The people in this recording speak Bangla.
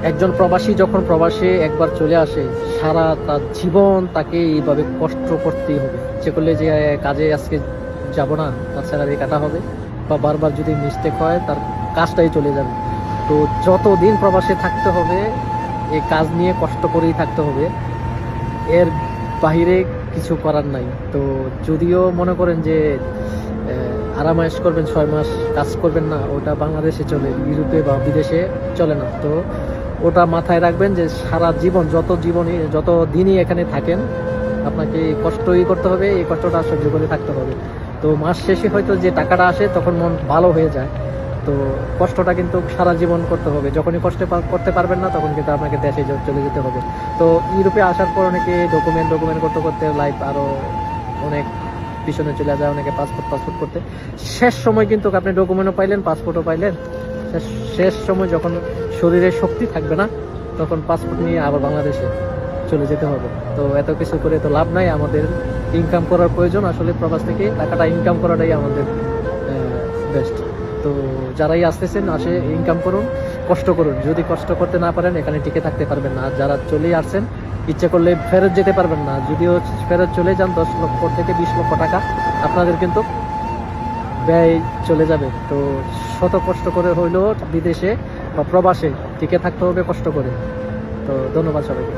একজন প্রবাসী যখন প্রবাসে একবার চলে আসে, সারা তার জীবন তাকে এইভাবে কষ্ট করতেই হবে। সে করলে যে কাজে আজকে যাব না, তার স্যালারি কাটা হবে, বা বারবার যদি মিস্টেক হয় তার কাজটাই চলে যাবে। তো যতদিন প্রবাসে থাকতে হবে এই কাজ নিয়ে কষ্ট করেই থাকতে হবে, এর বাহিরে কিছু করার নাই। তো যদিও মনে করেন যে আরামায়েশ করবেন, 6 মাস কাজ করবেন না, ওটা বাংলাদেশে চলে, ইউরোপে বা বিদেশে চলে না। তো ওটা মাথায় রাখবেন যে সারা জীবন যত দিনই এখানে থাকেন আপনাকে কষ্টই করতে হবে, এই কষ্টটা সহ্য করে থাকতে হবে। তো মাস শেষে হয়তো যে টাকাটা আসে তখন মন ভালো হয়ে যায়। তো কষ্টটা কিন্তু সারা জীবন করতে হবে। যখনই করতে পারবেন না তখন কিন্তু আপনাকে দেশে চলে যেতে হবে। তো ইউরোপে আসার পর অনেকে ডকুমেন্ট করতে করতে লাইফ আরও অনেক পিছনে চলে যায়, অনেকে পাসপোর্ট করতে। শেষ সময় কিন্তু আপনি ডকুমেন্টও পাইলেন, পাসপোর্টও পাইলেন, শেষ সময় যখন শরীরে শক্তি থাকবে না তখন পাসপোর্ট নিয়ে আবার বাংলাদেশে চলে যেতে হবে। তো এত কিছু করে তো লাভ নাই, আমাদের ইনকাম করার প্রয়োজন। আসলে প্রবাস থেকে টাকাটা ইনকাম করাটাই আমাদের বেস্ট। তো যারাই আসতেছেন আসে ইনকাম করুন, কষ্ট করুন। যদি কষ্ট করতে না পারেন এখানে টিকে থাকতে পারবেন না। আর যারা চলেই আসছেন ইচ্ছে করলে ফেরত যেতে পারবেন না। যদিও ফেরত চলে যান 10 লক্ষ থেকে 20 লক্ষ টাকা আপনাদের কিন্তু ব্যয় চলে যাবে। তো শত কষ্ট করে হইলেও বিদেশে বা প্রবাসে টিকে থাকতে হবে কষ্ট করে। তো ধন্যবাদ সবাইকে।